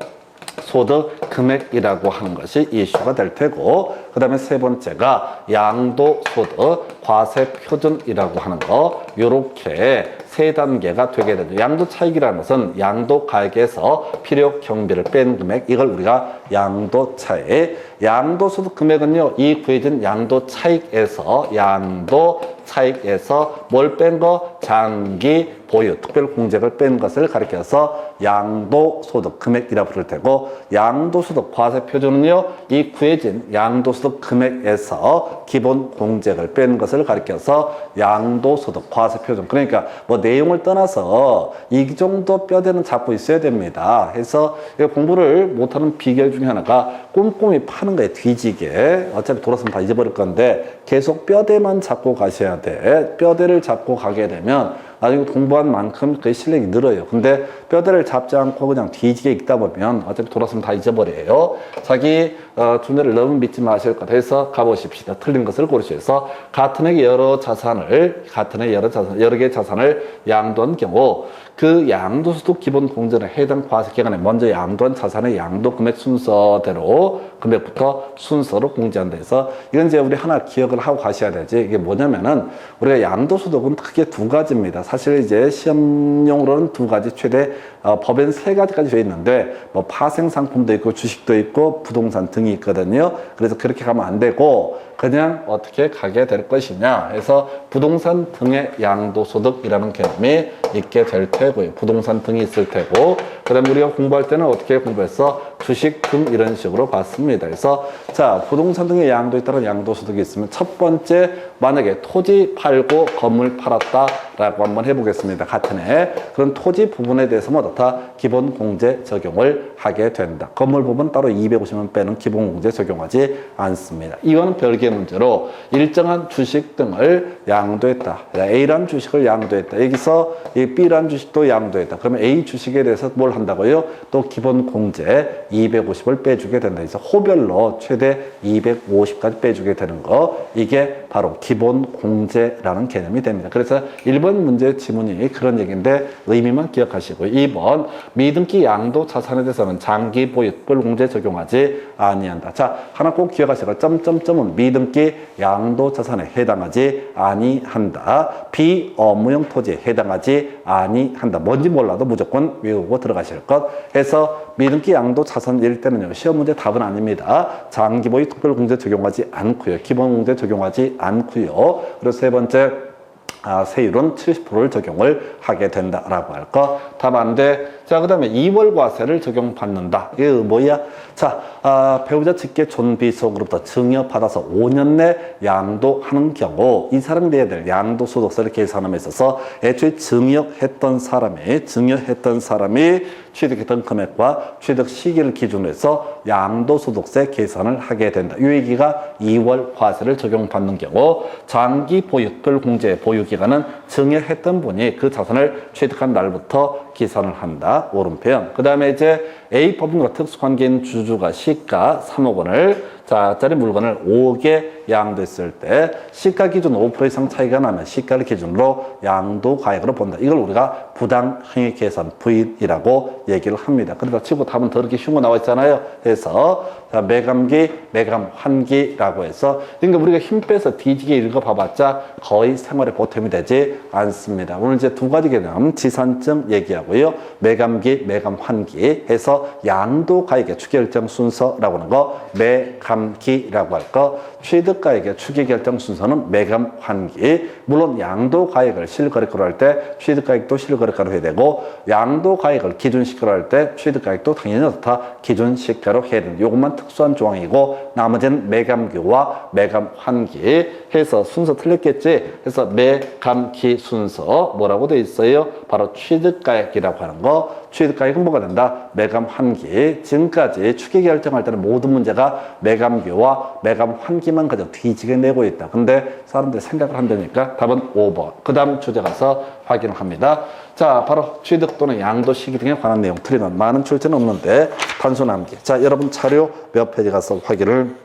Speaker 1: 소득 금액이라고 하는 것이 이슈가 될 테고, 그 다음에 세 번째가 양도소득 과세 표준이라고 하는 거, 요렇게 세 단계가 되게 되죠. 양도 차익이라는 것은 양도 가액에서 필요 경비를 뺀 금액, 이걸 우리가 양도 차익. 양도 소득 금액은요, 이 구해진 양도 차익에서 뭘 뺀 거? 장기 보유, 특별 공제를 뺀 것을 가리켜서 양도소득 금액이라 부를 테고, 양도소득 과세 표준은요, 이 구해진 양도소득 금액에서 기본 공제를 뺀 것을 가리켜서 양도소득 과세 표준. 그러니까 뭐 내용을 떠나서 이 정도 뼈대는 잡고 있어야 됩니다. 해서 공부를 못하는 비결 중에 하나가 꼼꼼히 파는 거에 뒤지게, 어차피 돌아서면 다 잊어버릴 건데 계속 뼈대만 잡고 가셔야 돼. 뼈대를 잡고 가게 되면 나중에 공부한 만큼 그 실력이 늘어요. 근데 뼈대를 잡지 않고 그냥 뒤지게 읽다 보면 어차피 돌아서면 다 잊어버려요. 자기 두뇌를 너무 믿지 마실 것 해서 가보십시다. 틀린 것을 고르셔서 같은 해 여러 개의 자산을 양도한 경우 그 양도소득 기본 공제는 해당 과세 기간에 먼저 양도한 자산의 양도 금액 순서대로 금액부터 순서로 공제한다 해서, 이건 이제 우리 하나 기억을 하고 가셔야 되지. 이게 뭐냐면은 우리가 양도소득은 크게 두 가지입니다. 사실 이제 시험용으로는 두 가지, 최대 법엔 세 가지까지 되어 있는데 뭐 파생상품도 있고 주식도 있고 부동산 등이 있거든요. 그래서 그렇게 가면 안 되고 그냥 어떻게 가게 될 것이냐 해서 부동산 등의 양도소득이라는 개념이 있게 될 테고요. 부동산 등이 있을 테고, 그 다음에 우리가 공부할 때는 어떻게 공부해서 주식 등 이런 식으로 봤습니다. 그래서 자, 부동산 등의 양도에 따른 양도소득이 있으면 첫 번째, 만약에 토지 팔고 건물 팔았다라고 한번 해보겠습니다. 같은 해. 그런 토지 부분에 대해서 뭐 다 기본 공제 적용을 하게 된다. 건물 부분 따로 250만 빼는 기본 공제 적용하지 않습니다. 이거는 별개의 문제로 일정한 주식 등을 양도했다. A라는 주식을 양도했다. 여기서 이 B라는 주식도 양도했다. 그러면 A 주식에 대해서 뭘 한다고요? 또 기본 공제 250을 빼주게 된다. 그래서 호별로 최대 250까지 빼주게 되는 거, 이게 바로 기본 공제라는 개념이 됩니다. 그래서 1번 문제 지문이 그런 얘기인데 의미만 기억하시고, 2번 미등기 양도 자산에 대해서는 장기 보유 특별 공제 적용하지 아니한다. 자, 하나 꼭 기억하시고, 점점점은 미등기 양도 자산에 해당하지 아니한다. 비업무용 토지에 해당하지 아니한다. 뭔지 몰라도 무조건 외우고 들어가실 것 해서, 미등기 양도 자산일 때는요, 시험 문제 답은 아닙니다. 장기 보유 특별 공제 적용하지 않고요, 기본 공제 적용하지 않고요. 그리고 세 번째, 세율은 70%를 적용을 하게 된다라고 할 거. 답 안 돼. 자, 그 다음에 2월 과세를 적용받는다. 이게 뭐야? 자, 배우자 직계 존비속으로부터 증여받아서 5년 내 양도하는 경우 이 사람이 내야 될 양도소득세를 계산함에 있어서 애초에 증여했던 사람이 취득했던 금액과 취득 시기를 기준으로 해서 양도소득세 계산을 하게 된다. 이 얘기가 2월 과세를 적용받는 경우, 장기 보유 특별 공제 보유 기간은 증여했던 분이 그 자산을 취득한 날부터 계산을 한다. 오른편. 그 다음에 이제 A 법인과 특수관계인 주주가 시가 3억 원을 짜리 물건을 5개 양도했을 때 시가 기준 5% 이상 차이가 나면 시가를 기준으로 양도가액으로 본다. 이걸 우리가 부당행위 계산 부인이라고 얘기를 합니다. 그러다 치고 답은 더럽게 쉬운 거 나와 있잖아요. 그래서 자, 매감기, 매감환기라고 해서, 그러니까 우리가 힘 빼서 뒤지게 읽어봐봤자 거의 생활에 보탬이 되지 않습니다. 오늘 이제 두 가지 개념, 지산증 얘기하고요, 매감기, 매감환기 해서 양도가액의 추계결정 순서라고 하는 거 매감기라고 할 거, 취득가액의 추계결정 순서는 매감환기. 물론 양도가액을 실거래가로 할 때 취득가액도 실거래가로 해야 되고, 양도가액을 기준시가로 할 때 취득가액도 당연히 다 기준시가로 해야 된다. 요것만 특수한 조항이고, 나머지는 매감기와 매감환기 해서 순서 틀렸겠지. 그래서 매감기 순서 뭐라고 돼 있어요? 바로 취득가액이라고 하는 거. 취득가액은 뭐가 된다? 매감환기. 지금까지 추계결정할 때는 모든 문제가 매감기와 매감환기만 가지고 뒤지게 내고 있다. 근데 사람들이 생각을 한다니까 답은 5번. 그 다음 주제 가서 확인을 합니다. 자, 바로 취득 또는 양도 시기 등에 관한 내용 틀리는 많은 출제는 없는데 단순 암기. 자, 여러분 차료 몇 페이지 가서 확인을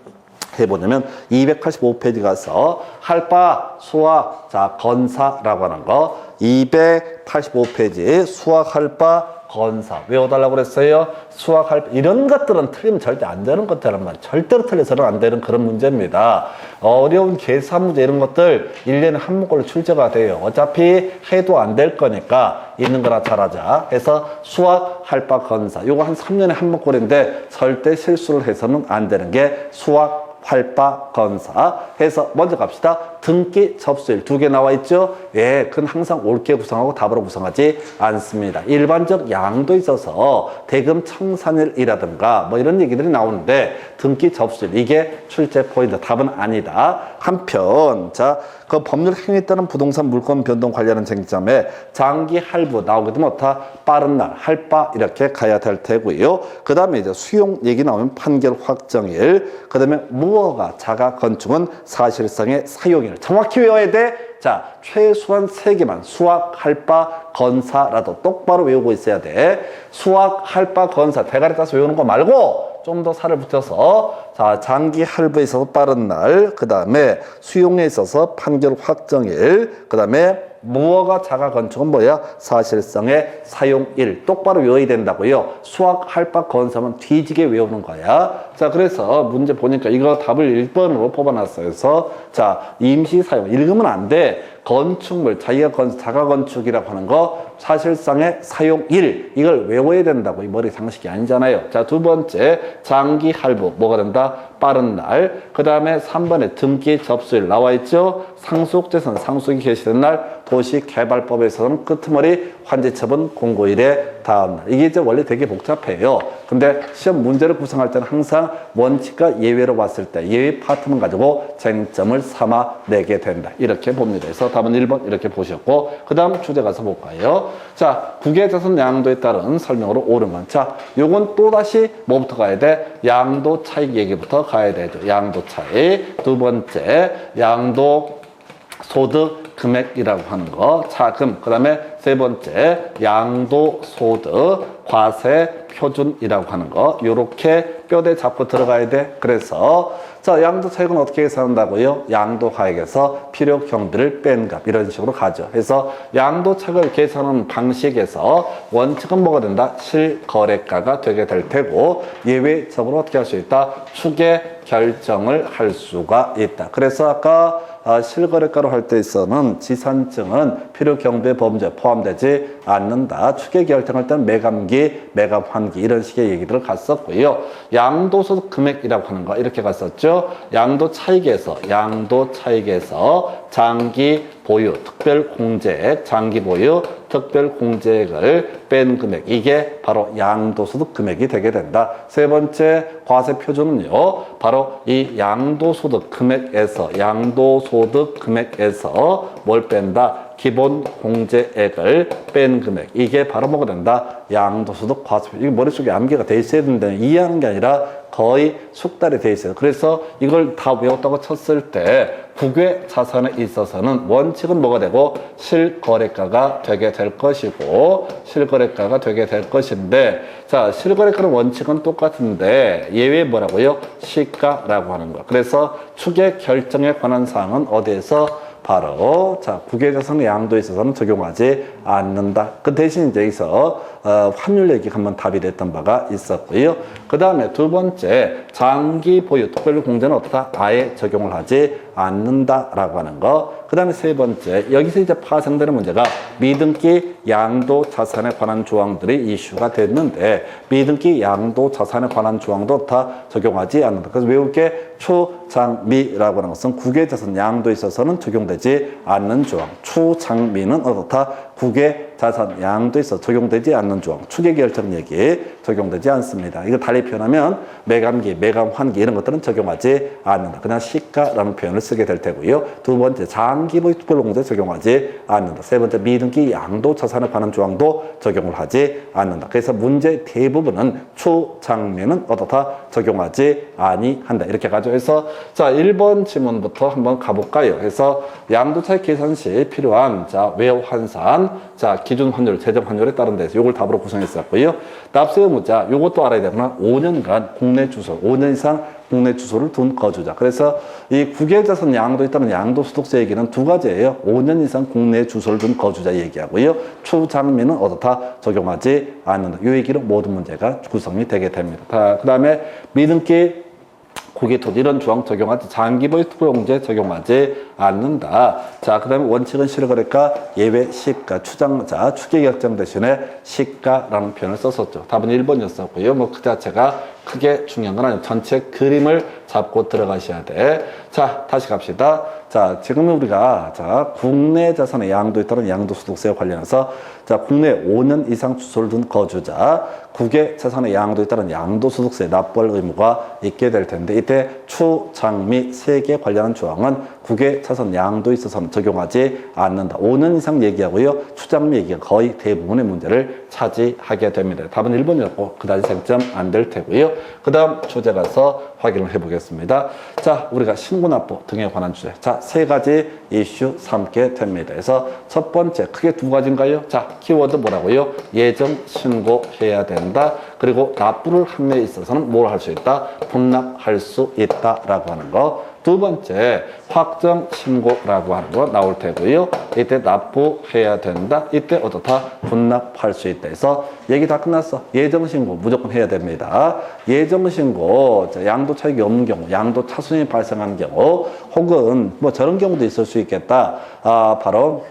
Speaker 1: 해보냐면 285페이지 가서 할바, 수학, 자, 건사라고 하는 거 285페이지 수학, 할바, 건사 외워달라고 그랬어요. 수학할 이런 것들은 틀리면 절대 안 되는 것들은 절대로 틀려서는 안 되는 그런 문제입니다. 어려운 계산 문제 이런 것들 1년에 한 문꼴로 출제가 돼요. 어차피 해도 안 될 거니까 있는 거나 잘하자 해서 수학, 할바, 건사 요거 한 3년에 한 문꼴인데 절대 실수를 해서는 안 되는 게 수학, 활바, 건사 해서 먼저 갑시다. 등기, 접수일 두 개 나와 있죠? 예, 그건 항상 옳게 구성하고 답으로 구성하지 않습니다. 일반적 양도에 있어서 대금 청산일이라든가 뭐 이런 얘기들이 나오는데 등기, 접수일 이게 출제 포인트, 답은 아니다. 한편 자, 그 법률 행위에 따른 부동산 물권 변동 관련한 쟁점에 장기 할부 나오게 되면 어떠 빠른 날 할바 이렇게 가야 될 테고요. 그 다음에 이제 수용 얘기 나오면 판결 확정일, 그 다음에 무허가 자가 건축은 사실상의 사용일 정확히 외워야 돼. 자, 최소한 3개만 수학, 할바, 건사라도 똑바로 외우고 있어야 돼. 수학, 할바, 건사 대가리 따서 외우는 거 말고 좀 더 살을 붙여서 자, 장기 할부에 있어서 빠른 날, 그 다음에 수용에 있어서 판결 확정일, 그 다음에 무허가 자가 건축은 뭐야? 사실상의 사용일 똑바로 외워야 된다고요. 수학, 할바, 건사만 뒤지게 외우는 거야. 자, 그래서 문제 보니까 이거 답을 1번으로 뽑아놨어요. 그래서 자, 임시 사용 읽으면 안 돼. 건축물, 자가 건축이라고 하는 거 사실상의 사용일 이걸 외워야 된다고. 이 머리 상식이 아니잖아요. 자, 두 번째 장기 할부 뭐가 된다? 빠른 날. 그 다음에 3번에 등기 접수일 나와 있죠. 상속재산 상속이 개시된 날, 도시개발법에 있어서는 끄트머리 환지처분 공고일의 다음 날. 이게 이제 원래 되게 복잡해요. 근데 시험 문제를 구성할 때는 항상 원칙과 예외로 봤을 때 예외 파트만 가지고 쟁점을 삼아 내게 된다. 이렇게 봅니다. 그래서 답은 1번 이렇게 보셨고, 그 다음 주제 가서 볼까요? 자, 국외자산 양도에 따른 설명으로 옳은 건. 자, 요건 또다시 뭐부터 가야 돼? 양도 차익 얘기부터 가야 되죠. 양도 차익. 두 번째, 양도 소득 금액이라고 하는 거, 차금. 그 다음에 세 번째, 양도소득 과세 표준이라고 하는 거. 요렇게 뼈대 잡고 들어가야 돼. 그래서 자, 양도 차익은 어떻게 계산한다고요? 양도 가액에서 필요 경비를 뺀 값 이런 식으로 가죠. 그래서 양도 차익을 계산하는 방식에서 원칙은 뭐가 된다? 실거래가가 되게 될 테고, 예외적으로 어떻게 할 수 있다? 추계 결정을 할 수가 있다. 그래서 아까 실거래가로 할 때 있어서는 지산증은 필요 경비의 범죄에 포함되지 않는다. 추계 결정할 때는 매감기, 매감환기 이런 식의 얘기들을 갔었고요. 양도소득 금액이라고 하는 거 이렇게 갔었죠. 양도 차익에서 장기 보유, 특별 공제액, 장기 보유, 특별 공제액을 뺀 금액, 이게 바로 양도소득 금액이 되게 된다. 세 번째 과세 표준은요, 바로 이 양도소득 금액에서 뭘 뺀다? 기본 공제액을 뺀 금액, 이게 바로 뭐가 된다? 양도소득 과세. 이게 머릿속에 암기가 돼 있어야 되는데 이해하는 게 아니라 거의 숙달이 돼 있어요. 그래서 이걸 다 외웠다고 쳤을 때 국외 자산에 있어서는 원칙은 뭐가 되고 실거래가가 되게 될 것이고, 자, 실거래가는 원칙은 똑같은데 예외 뭐라고요? 시가라고 하는 거. 그래서 추계 결정에 관한 사항은 어디에서 바로 자, 국외자산 양도에 있어서는 적용하지 않는다. 그 대신 이제 여기서 환율 얘기가 한번 답이 됐던 바가 있었고요. 그 다음에 두 번째, 장기 보유 특별 공제는 어떻다? 아예 적용을 하지 않는다라고 하는 거. 그 다음에 세 번째, 여기서 이제 파생되는 문제가 미등기 양도 자산에 관한 조항들이 이슈가 됐는데, 미등기 양도 자산에 관한 조항도 다 적용하지 않는다. 그래서 외울 게 추장미라고 하는 것은 국외자산 양도에 있어서는 적용되지 않는 조항. 추장미는 어떻다? 국외자산 양도에 있어 적용되지 않는 조항. 추계 결정 얘기 적용되지 않습니다. 이거 달리 표현하면 매감기, 매감환기 이런 것들은 적용하지 않는다. 그냥 시가라는 표현을 쓰게 될 테고요. 두 번째, 장기보유 특별공제 적용하지 않는다. 세 번째, 미등기 양도 자산에 관한 조항도 적용을 하지 않는다. 그래서 문제 대부분은 추장미는 어떻다? 적용하지 아니한다. 이렇게 가죠. 그래서 자, 1번 지문부터 한번 가볼까요? 그래서 양도차익 계산 시 필요한 자, 외화 환산, 자, 기준 환율, 재정 환율에 따른 데서 요걸 답으로 구성했었고요. 납세 의무자 요것도 알아야 되구나. 5년간 국내 주소, 5년 이상 국내 주소를 둔 거주자. 그래서 이 국외자산 양도에 따른 양도소득세 얘기는 두 가지예요. 5년 이상 국내 주소를 둔 거주자 얘기하고요. 추장미는 어떻다? 적용하지 않는다. 이 얘기로 모든 문제가 구성이 되게 됩니다. 그 다음에 미등기 국외토지 이런 조항 적용하지, 장기보유 특별공제 적용하지 않는다. 자, 그 다음에 원칙은 실거래가, 예외 시가, 추정자, 추계결정 대신에 시가라는 표현을 썼었죠. 답은 1번이었었고요. 뭐 그 자체가 크게 중요한 건 아니에요. 전체 그림을 잡고 들어가셔야 돼. 자, 다시 갑시다. 자, 지금 우리가 국내 자산의 양도에 따른 양도소득세와 관련해서 국내 5년 이상 주소를 둔 거주자, 국외 자산의 양도에 따른 양도소득세 납부할 의무가 있게 될 텐데, 이때 추장 및 세계 관련한 조항은 국외 자산 양도에 있어서는 적용하지 않는다. 5년 이상 얘기하고요. 추장 및 얘기가 거의 대부분의 문제를 차지하게 됩니다. 답은 1번이었고 그다지 쟁점 안 될 테고요. 그 다음 주제 가서 확인을 해보겠습니다. 자, 우리가 신고납부 등에 관한 주제. 자, 세 가지 이슈 삼게 됩니다. 그래서 첫 번째, 크게 두 가지인가요? 자, 키워드 뭐라고요? 예정 신고해야 된다. 그리고 납부를 한 데 있어서는 뭘 할 수 있다? 분납할 수 있다라고 하는 거. 두 번째, 확정 신고라고 하는 거 나올 테고요. 이때 납부해야 된다. 이때 어떻다? 분납할 수 있다. 해서 얘기 다 끝났어. 예정 신고 무조건 해야 됩니다. 예정 신고, 양도 차익이 없는 경우, 양도 차손이 발생한 경우, 혹은 뭐 저런 경우도 있을 수 있겠다. 바로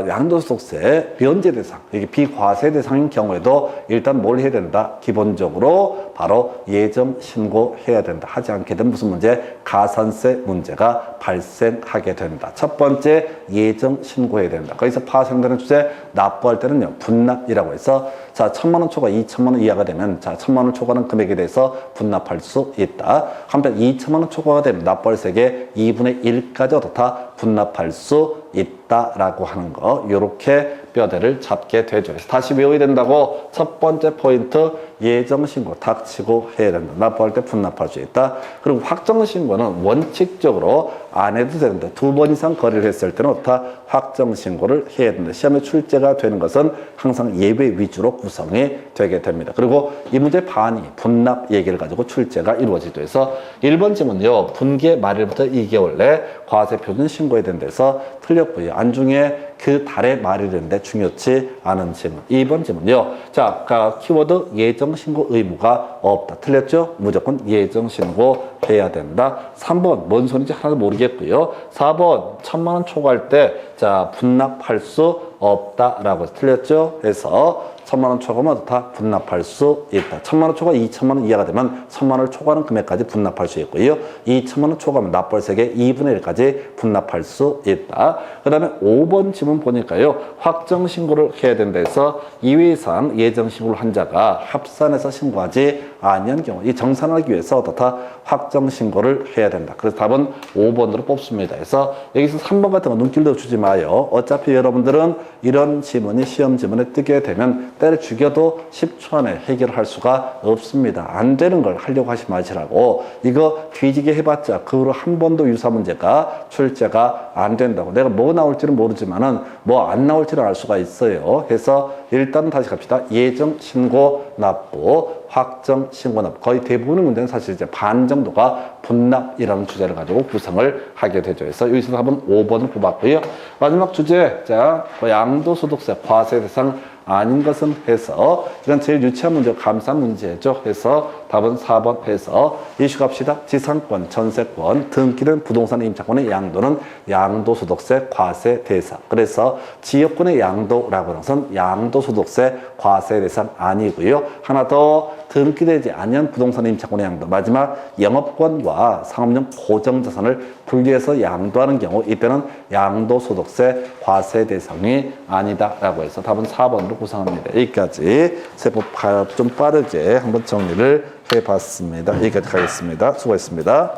Speaker 1: 양도소득세 변제 대상, 이게 비과세 대상인 경우에도 일단 뭘 해야 된다? 기본적으로 바로 예정 신고해야 된다. 하지 않게 되면 무슨 문제? 가산세 문제가 발생하게 된다. 첫 번째, 예정 신고해야 된다. 거기서 파생되는 주제, 납부할 때는요, 분납이라고 해서, 자, 1,000만 원 초과 2,000만 원 이하가 되면, 자, 1,000만 원 초과하는 금액에 대해서 분납할 수 있다. 한편 2,000만 원 초과가 되면 납부할 세액의 2분의 1까지 어떻다? 분납할 수 있다라고 하는 거, 요렇게 뼈대를 잡게 되죠. 그래서 다시 외워야 된다고. 첫 번째 포인트, 예정신고 닥치고 해야 된다. 납부할 때 분납할 수 있다. 그리고 확정신고는 원칙적으로 안 해도 되는데 2번 이상 거래를 했을 때는 어떻다? 확정신고를 해야 된다. 시험에 출제가 되는 것은 항상 예외 위주로 구성이 되게 됩니다. 그리고 이 문제 반이 분납 얘기를 가지고 출제가 이루어지죠. 그래서 1번 지문요, 분기 말일부터 2개월 내 과세 표준 신고해야 된다 해서 틀렸고요. 안중에 그 달의 말일인데 중요치 않은 질문. 2번 질문요. 자, 키워드 예정 신고 의무가 없다. 틀렸죠? 무조건 예정 신고 해야 된다. 3번 뭔 소리인지 하나도 모르겠고요. 4번 1,000만 원 초과할 때 자, 분납할 수 없다라고 틀렸죠? 그래서 1,000만 원 초과면 다 분납할 수 있다. 1,000만 원 초과 2,000만 원 이하가 되면 1,000만 원을 초과하는 금액까지 분납할 수 있고요. 2,000만 원 초과하면 납부세액의 2분의 1까지 분납할 수 있다. 그 다음에 5번 지문 보니까요. 확정 신고를 해야 된다 해서 2회 이상 예정 신고를 한 자가 합산해서 신고하지 아니한 경우, 이 정산하기 위해서 어떻다? 확정 신고를 해야 된다. 그래서 답은 5번으로 뽑습니다. 그래서 여기서 3번 같은 거 눈길도 주지 마요. 어차피 여러분들은 이런 지문이 시험 지문에 뜨게 되면 때를 죽여도 10초 안에 해결할 수가 없습니다. 안 되는 걸 하려고 하지 마시라고. 이거 뒤지게 해봤자 그 후로 한 번도 유사 문제가 출제가 안 된다고. 내가 뭐 나올지는 모르지만은 뭐 안 나올지는 알 수가 있어요. 그래서 일단 다시 갑시다. 예정 신고 납부, 확정 신고 납부. 거의 대부분의 문제는 사실 이제 반 정도가 분납이라는 주제를 가지고 구성을 하게 되죠. 그래서 여기서 답은 5번을 뽑았고요. 마지막 주제, 자, 양도소득세 과세 대상 아닌 것은 해서, 이건 제일 유치한 문제, 감사 문제죠. 해서 답은 4번 해서 이슈 갑시다. 지상권, 전세권, 등기는 부동산 임차권의 양도는 양도소득세 과세 대상. 그래서 지역권의 양도라고 하는 것은 양도소득세 과세 대상 아니고요. 하나 더, 등기되지 않은 부동산 임차권의 양도. 마지막, 영업권과 상업용 고정자산을 분리해서 양도하는 경우, 이때는 양도소득세 과세 대상이 아니다라고 해서 답은 4번으로 구성합니다. 여기까지 세법 좀 빠르게 한번 정리를 해봤습니다. 여기까지 가겠습니다. 수고했습니다.